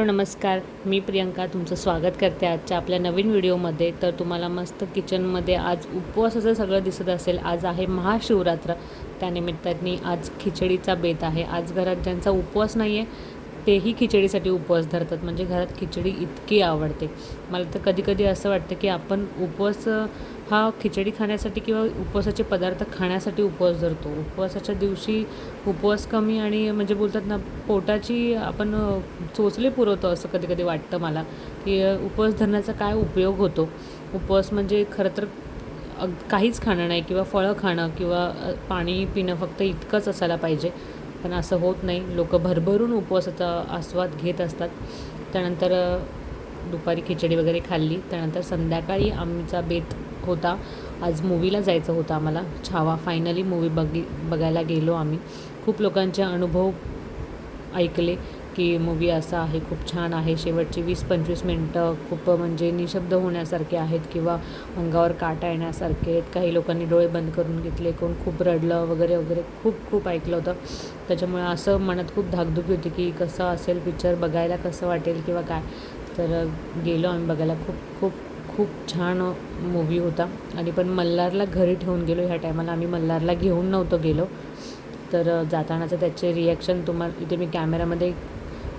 Hello नमस्कार, मी प्रियंका तुमचं स्वागत करते आजच्या आपल्या नवीन व्हिडिओमध्ये. तर तुम्हाला मस्त किचनमध्ये आज उपवासाचं सगळं दिसत असेल. आज आहे महाशिवरात्र, त्यानिमित्ताने आज खिचडीचा बेत आहे. आज घरात ज्यांचा उपवास नाही आहे तेही खिचडीसाठी उपवास धरतात. म्हणजे घरात खिचडी इतकी आवडते. मला तर कधी कधी असं वाटतं की आपण उपवास हा खिचडी खाण्यासाठी किंवा उपवासाचे पदार्थ खाण्यासाठी उपवास धरतो. उपवासाच्या दिवशी उपवास कमी आणि म्हणजे बोलतात ना, पोटाची आपण चोचले पुरवतो असं कधी कधी वाटतं मला, की उपवास धरण्याचा काय उपयोग होतो. उपवास म्हणजे खरं तर काहीच खाणं नाही किंवा फळं खाणं किंवा पाणी पिणं फक्त इतकंच असायला पाहिजे. पण असं होत नाही. लोक भरभरून उपवासाचा आस्वाद घेत असतात. त्यानंतर दुपारी खिचडी वगैरे खाल्ली. त्यानंतर संध्याकाळी आमचा बेत होता, आज मूवीला जायचं होतं आम्हाला. छावा फायनली मूवी बघायला गेलो आम्ही. खूप लोकांचे अनुभव ऐकले की मूवी असा आहे, खूप छान आहे. शेवटची 20-25 मिनटं खूप म्हणजे निशब्द होण्यासारखे आहेत किंवा अंगावर काटा येण्यासारखे आहेत. काही लोकांनी डोळे बंद करून घेतले, कोण खूप रडलं वगैरे वगैरे. खूप ऐकलं होतं. त्याच्यामुळे असं मनात खूप धाकधुकी होती की कसं असेल पिक्चर, बघायला कसं वाटेल किंवा काय. तर गेलो आम्ही बघायला. खूप छान मूवी होता. आणि पण मल्हारला घरी ठेवून गेलो ह्या टायमाला. आम्ही मल्हारला घेऊन नव्हतो गेलो. तर जातानाचं त्याचे रिॲक्शन तुम्हाला इथे मी कॅमेरामध्ये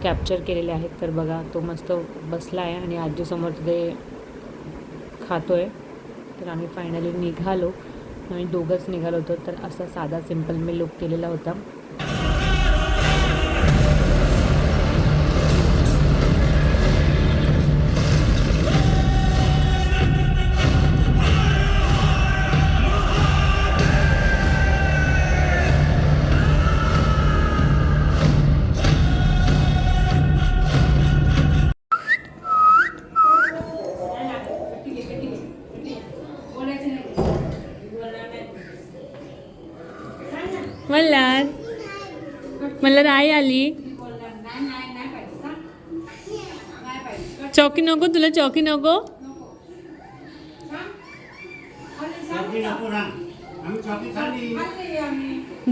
कॅप्चर केलेले आहेत. तर बघा, तो मस्त बसला आहे आणि आजीसमोर तिथे खातो आहे. तर आम्ही फायनली निघालो. आम्ही दोघंच निघालो होतो. तर असा साधा सिम्पल मी लुक केलेला होता. मल्हार आई आली. चौकी नको तुला, चौकी नको.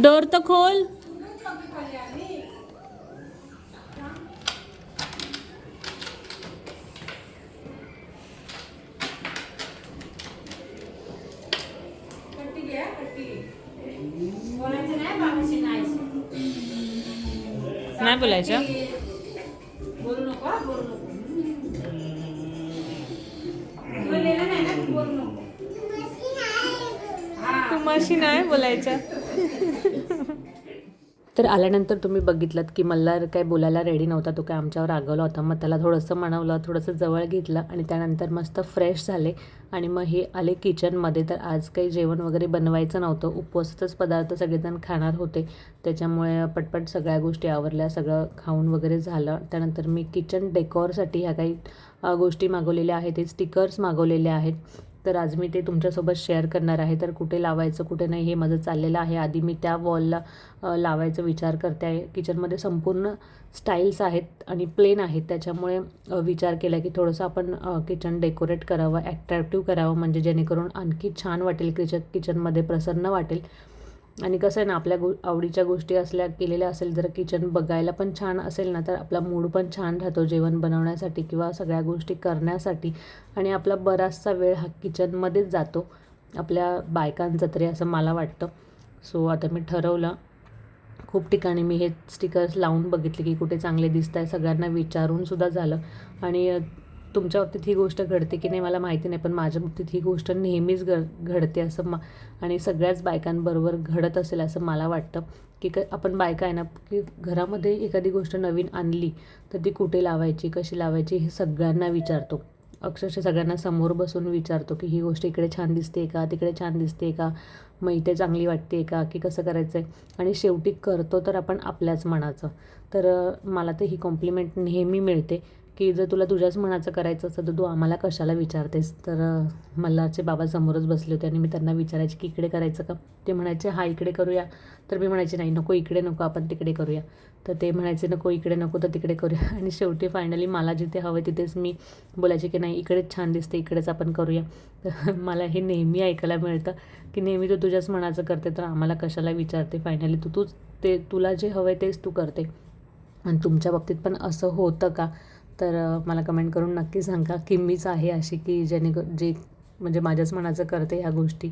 डोर तर खोल. नाही बोलायचं. तुम्हाशी नाही बोलायचं. तर आल्यानंतर तुम्ही बघितलं की मल्हार काय बोलायला रेडी नव्हता. तो काय आमच्यावर रागवला होता. मग त्याला थोडंसं मनवलं, थोडंसं जवळ घेतलं आणि त्यानंतर मस्त फ्रेश झाले आणि मग हे आले किचनमध्ये. तर आज काही जेवण वगैरे बनवायचं नव्हतं. उपवासाचंच पदार्थ सगळेजण खाणार होते. त्याच्यामुळे पटपट सगळ्या गोष्टी आवरल्या, सगळं खाऊन वगैरे झालं. त्यानंतर मी किचन डेकोरसाठी ह्या काही गोष्टी मागवलेल्या आहेत. ते स्टिकर्स मागवलेले आहेत. तर आज मी ते तुमच्यासोबत शेअर करणार आहे. तर कुठे लावायचं कुठे नाही हे माझं चाललेलं आहे. आधी मी त्या वॉलला लावायचा विचार करते आहे. किचनमध्ये संपूर्ण स्टाईल्स आहेत आणि प्लेन आहेत. त्याच्यामुळे विचार केला की थोडंसं आपण किचन डेकोरेट करावं, ॲट्रॅक्टिव्ह करावं, म्हणजे जेणेकरून आणखी छान वाटेल, किचनमध्ये प्रसन्न वाटेल. आणि कसं आहे ना, आपल्या आवडीच्या गोष्टी केलेल्या असेल, जर किचन बघायला पण छान असेल ना, तर आपला मूड पण छान राहतो जेवण बनवण्यासाठी किंवा सगळ्या गोष्टी करण्यासाठी. आणि आपला बराचसा वेळ हा किचनमध्येच जातो, आपल्या बायकांचा तरी असं मला वाटतं. सो आता मी ठरवलं. खूप ठिकाणी मी हे स्टिकर्स लावून बघितले की कुठे चांगले दिसत आहे. सगळ्यांना विचारूनसुद्धा झालं. आणि तुमच्या बाबतीत ही गोष्ट घडते की नाही मला माहिती नाही, पण माझ्या बाबतीत ही गोष्ट नेहमीच घडते असं आणि सगळ्याच बायकांबरोबर घडत असेल असं मला वाटतं. की आपण बायका आहे ना, की घरामध्ये एखादी गोष्ट नवीन आणली तर ती कुठे लावायची, कशी लावायची हे सगळ्यांना विचारतो. अक्षरशः सगळ्यांना समोर बसून विचारतो की ही गोष्ट इकडे छान दिसते का, तिकडे छान दिसते का, मग इथे चांगली वाटते का, की कसं करायचं आहे. आणि शेवटी करतो तर आपण आपल्याच मनाचं. तर मला तर ही कॉम्प्लिमेंट नेहमी मिळते की जर तुला तुझ्याच मनाचं करायचं असतं तर तू आम्हाला कशाला विचारतेस. तर मल्हारचे बाबा समोरच बसले होते आणि मी त्यांना विचारायचे की इकडे करायचं का. ते म्हणायचे हा इकडे करूया. तर मी म्हणायचे नाही नको, इकडे नको, आपण तिकडे करूया. तर ते म्हणायचे नको, इकडे नको तर तिकडे करूया. आणि शेवटी फायनली मला जिथे हवं तिथेच मी बोलायचे की नाही इकडेच छान दिसते, इकडेच आपण करूया. तर मला हे नेहमी ऐकायला मिळतं की नेहमी तू तुझ्याच मनाचं करते तर आम्हाला कशाला विचारते. फायनली तुला जे हवं आहे तेच तू करते. आणि तुमच्या बाबतीत पण असं होतं का, तर मला कमेंट करून नक्की सांगा की मीच आहे अशी की जे म्हणजे माझ्याच मनाचं करते ह्या गोष्टी.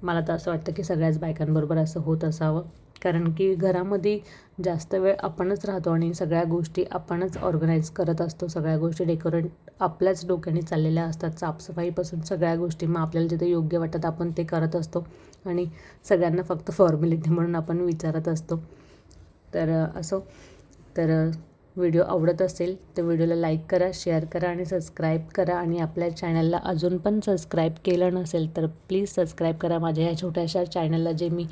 मला तर असं वाटतं की सगळ्याच बायकांबरोबर असं होत असावं, कारण की घरामध्ये जास्त वेळ आपणच राहतो आणि सगळ्या गोष्टी आपणच ऑर्गनाईज करत असतो. सगळ्या गोष्टी डेकोरेट आपल्याच डोक्याने चाललेल्या असतात, साफसफाईपासून सगळ्या गोष्टी. मग आपल्याला जिथे योग्य वाटतं आपण ते करत असतो आणि सगळ्यांना फक्त फॉर्मॅलिटी म्हणून आपण विचारत असतो. तर असो. तर व्हिडिओ आवडत असेल तर व्हिडिओला लाईक करा, शेअर करा आणि सबस्क्राईब करा. आणि आपल्या चॅनलला अजून पण सबस्क्राईब केलं नसेल तर प्लीज सबस्क्राईब करा माझ्या ह्या छोट्याशा चॅनलला, जे मी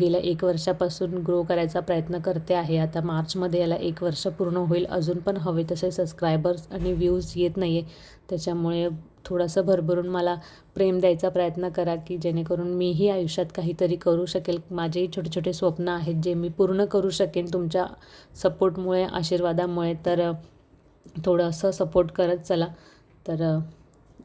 गेल्या 1 वर्षापासून ग्रो करायचा प्रयत्न करते आहे. आता मार्चमध्ये याला 1 वर्ष पूर्ण होईल. अजून पण हवे तसे सबस्क्रायबर्स आणि व्ह्यूज येत नाही आहे. त्याच्यामुळे थोडंसं भरभरून मला प्रेम द्यायचा प्रयत्न करा की जेणेकरून मीही आयुष्यात काहीतरी करू शकेल. माझेही छोटे छोटे स्वप्न आहेत जे मी पूर्ण करू शकेन तुमच्या सपोर्टमुळे, आशीर्वादामुळे. तर थोडंसं सपोर्ट करत चला. तर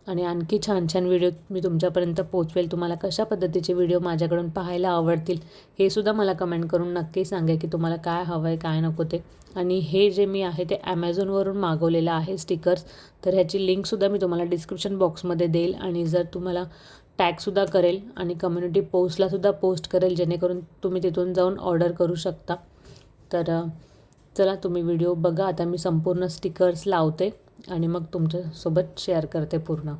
आणि आणखी छान छान व्हिडिओ मी तुमच्यापर्यंत पोहोचवेल. तुम्हाला कशा पद्धतीचे व्हिडिओ माझ्याकडून पाहायला आवडतील हे सुद्धा मला कमेंट करून नक्की सांगा की तुम्हाला काय हवं आहे, काय नको ते. आणि हे जे मी आहे ते ॲमेझॉनवरून मागवलेलं आहे स्टिकर्स. तर ह्याची लिंकसुद्धा मी तुम्हाला डिस्क्रिप्शन बॉक्समध्ये देईल आणि जर तुम्हाला टॅगसुद्धा करेल आणि कम्युनिटी पोस्टलासुद्धा पोस्ट करेल, जेणेकरून तुम्ही तिथून जाऊन ऑर्डर करू शकता. तर चला तुम्ही व्हिडिओ बघा. आता मी संपूर्ण स्टिकर्स लावते आणि मग तुमच्यासोबत शेअर करते पूर्ण.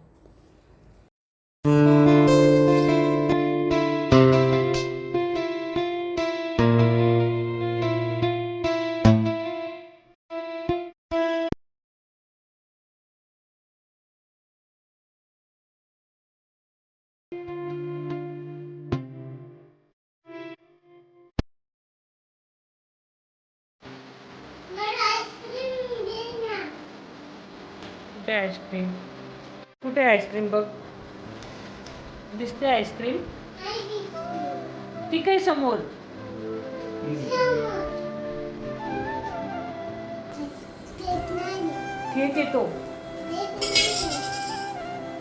कुठे आईस्क्रीम? कुठे आईस्क्रीम? बघ, दिसते आईस्क्रीम? ती काय समोर? केक येतो.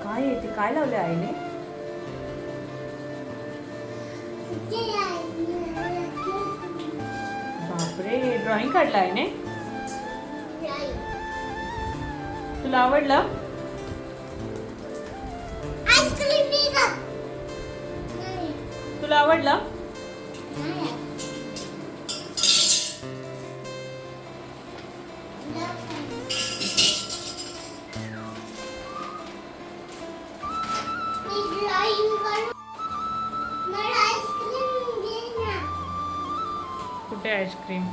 काय येते? काय लावले आईने? बापरे, ड्रॉइंग काढलं आईने? तुला आवडलं? तुला आवडलं? कुठे आईस्क्रीम?